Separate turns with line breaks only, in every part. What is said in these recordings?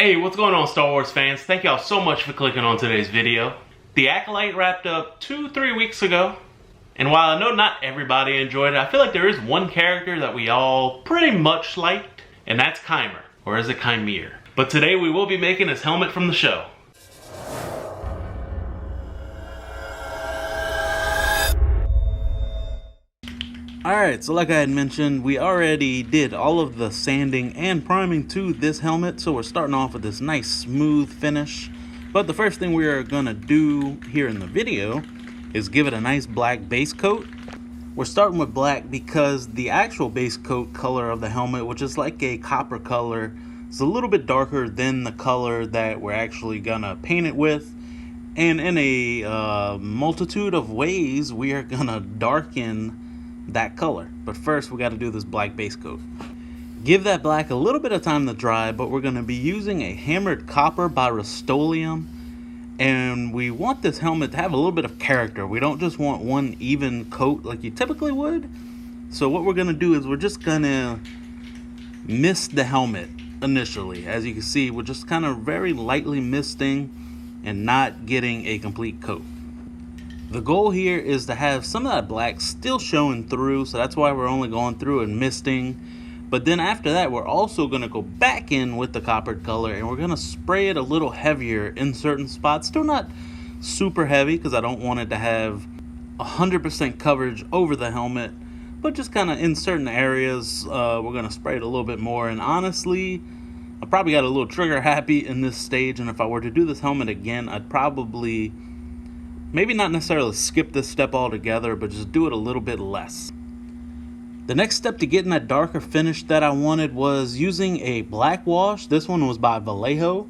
Hey, what's going on, Star Wars fans? Thank y'all so much for clicking on today's video. The Acolyte wrapped up 2-3 weeks ago, and while I know not everybody enjoyed it, I feel like there is one character that we all pretty much liked, and that's Qimir, or is it Qimir? But today we will be making his helmet from the show. Alright, so like I had mentioned, we already did all of the sanding and priming to this helmet, so we're starting off with this nice smooth finish. But the first thing we are going to do here in the video is give it a nice black base coat. We're starting with black because the actual base coat color of the helmet, which is like a copper color, is a little bit darker than the color that we're actually going to paint it with. And in a multitude of ways, we are going to darken that color. But first we got to do this black base coat. Give that black a little bit of time to dry, but we're going to be using a hammered copper by Rust-Oleum, and we want this helmet to have a little bit of character. We don't just want one even coat like you typically would. So what we're going to do is we're just going to mist the helmet initially. As you can see, we're just kind of very lightly misting and not getting a complete coat. The goal here is to have some of that black still showing through, so that's why we're only going through and misting. But then after that, we're also going to go back in with the coppered color, and we're going to spray it a little heavier in certain spots. Still not super heavy, because I don't want it to have 100% coverage over the helmet, but just kind of in certain areas, we're going to spray it a little bit more. And honestly, I probably got a little trigger happy in this stage, and if I were to do this helmet again, I'd probably maybe not necessarily skip this step altogether, but just do it a little bit less. The next step to getting that darker finish that I wanted was using a black wash. This one was by Vallejo,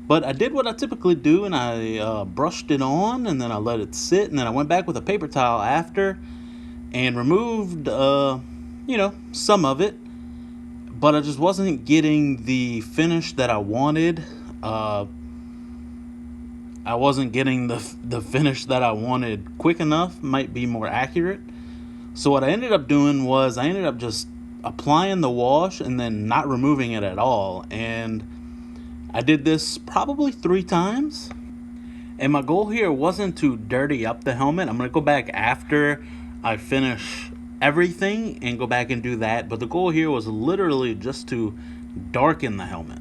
but I did what I typically do, and I brushed it on, and then I let it sit, and then I went back with a paper towel after and removed, some of it, but I just wasn't getting the finish that I wanted. I wasn't getting the finish that I wanted quick enough, might be more accurate. So what I ended up doing was I ended up just applying the wash and then not removing it at all. And I did this probably 3 times. And my goal here wasn't to dirty up the helmet. I'm going to go back after I finish everything and go back and do that. But the goal here was literally just to darken the helmet.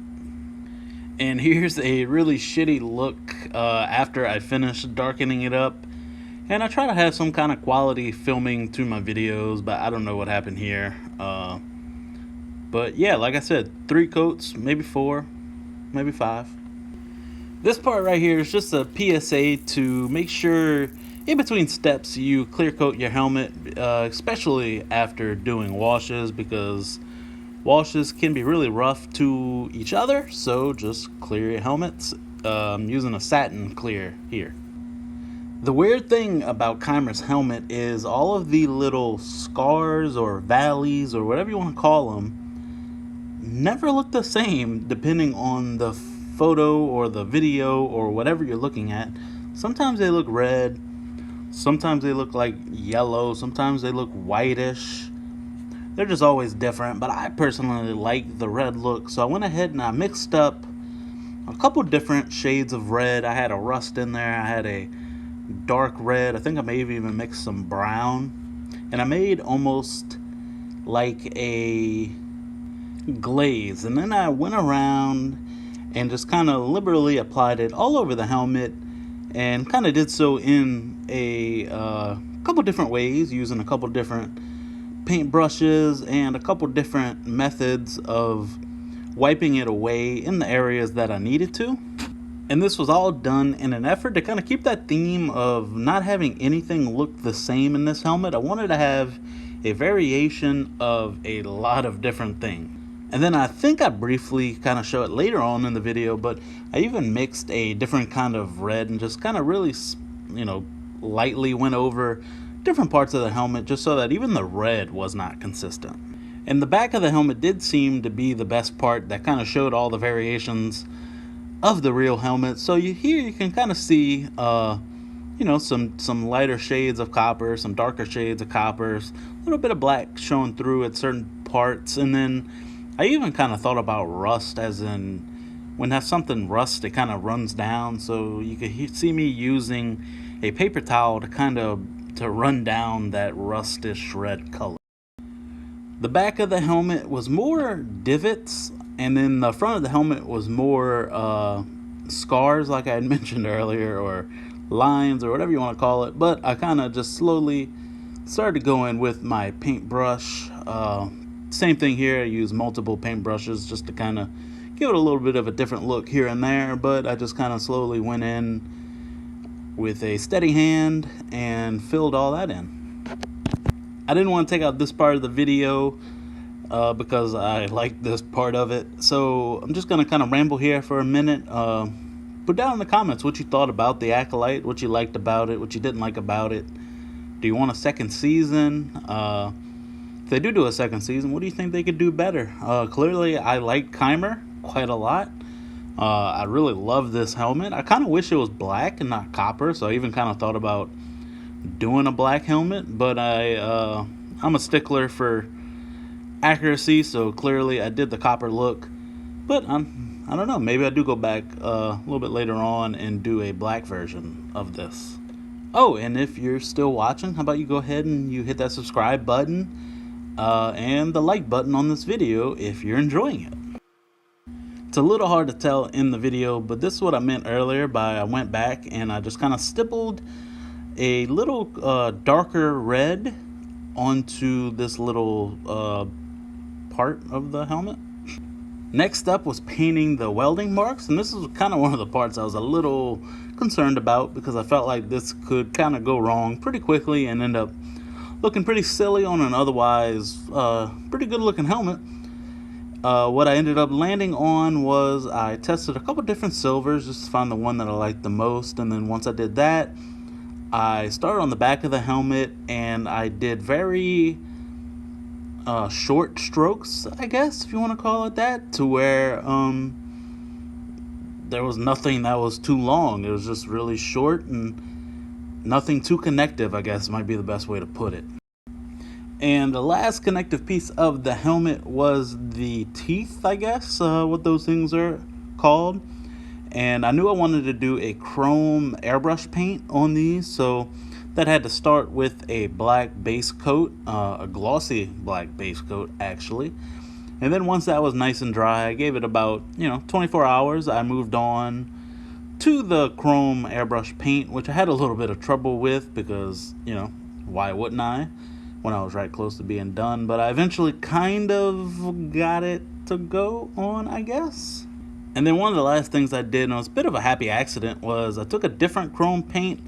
And here's a really shitty look after I finished darkening it up. And I try to have some kind of quality filming to my videos, but I don't know what happened here. But yeah, like I said, 3 coats, maybe 4, maybe 5. This part right here is just a PSA to make sure in between steps you clear coat your helmet, especially after doing washes, because washes can be really rough to each other, so just clear your helmets using a satin clear here. The weird thing about Qimir's helmet is all of the little scars or valleys or whatever you want to call them never look the same depending on the photo or the video or whatever you're looking at. Sometimes they look red, sometimes they look like yellow, sometimes they look whitish. They're just always different, but I personally like the red look, so I went ahead and I mixed up a couple different shades of red. I had a rust in there, I had a dark red, I think I may have even mixed some brown, and I made almost like a glaze. And then I went around and just kind of liberally applied it all over the helmet, and kind of did so in a couple different ways, using a couple different paint brushes and a couple different methods of wiping it away in the areas that I needed to. And this was all done in an effort to kind of keep that theme of not having anything look the same in this helmet. I wanted to have a variation of a lot of different things. And then I think I briefly kind of show it later on in the video, but I even mixed a different kind of red and just kind of really, lightly went over different parts of the helmet just so that even the red was not consistent. And the back of the helmet did seem to be the best part that kind of showed all the variations of the real helmet. So here you can kind of see some lighter shades of copper, some darker shades of coppers, a little bit of black showing through at certain parts. And then I even kind of thought about rust, as in when that something rusts, it kind of runs down. So you could see me using a paper towel to kind of to run down that rustish red color. The back of the helmet was more divots, and then the front of the helmet was more scars, like I had mentioned earlier, or lines, or whatever you want to call it. But I kind of just slowly started going with my paintbrush. Same thing here. I use multiple paintbrushes just to kind of give it a little bit of a different look here and there, but I just kind of slowly went in with a steady hand and filled all that in. I didn't want to take out this part of the video because I like this part of it, so I'm just going to kind of ramble here for a minute. Put down in the comments what you thought about the Acolyte, what you liked about it, what you didn't like about it. Do you want a second season? If they do a second season, what do you think they could do better? Clearly, I like Qimir quite a lot. I really love this helmet. I kind of wish it was black and not copper, so I even kind of thought about doing a black helmet, but I'm a stickler for accuracy, so clearly I did the copper look. But I don't know, maybe I do go back a little bit later on and do a black version of this. Oh, and if you're still watching, how about you go ahead and you hit that subscribe button and the like button on this video if you're enjoying it. It's a little hard to tell in the video, but this is what I meant earlier by I went back and I just kind of stippled a little darker red onto this little part of the helmet. Next up was painting the welding marks, and this is kind of one of the parts I was a little concerned about because I felt like this could kind of go wrong pretty quickly and end up looking pretty silly on an otherwise pretty good looking helmet. What I ended up landing on was I tested a couple different silvers just to find the one that I liked the most, and then once I did that, I started on the back of the helmet and I did very short strokes, I guess, if you want to call it that, to where there was nothing that was too long. It was just really short and nothing too connective, I guess might be the best way to put it. And the last connective piece of the helmet was the teeth, I guess, what those things are called. And I knew I wanted to do a chrome airbrush paint on these, so that had to start with a black base coat, a glossy black base coat actually. And then once that was nice and dry, I gave it about 24 hours. I moved on to the chrome airbrush paint, which I had a little bit of trouble with because why wouldn't I when I was right close to being done. But I eventually kind of got it to go on, I guess. And then one of the last things I did, and it was a bit of a happy accident, was I took a different chrome paint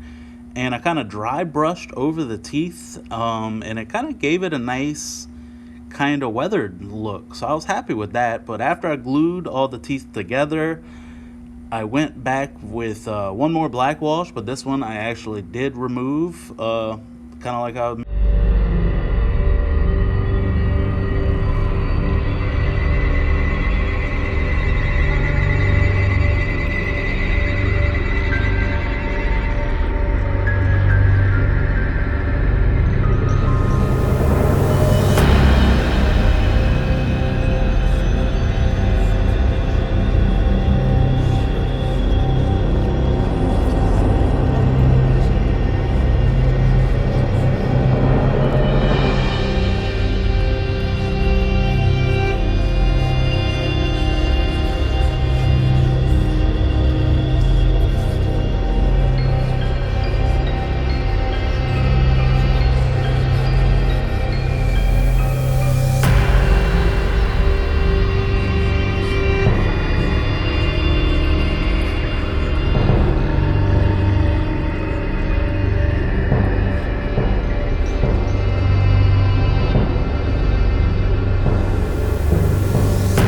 and I kind of dry brushed over the teeth, and it kind of gave it a nice kind of weathered look. So I was happy with that. But after I glued all the teeth together, I went back with one more black wash, but this one I actually did remove, kind of like I was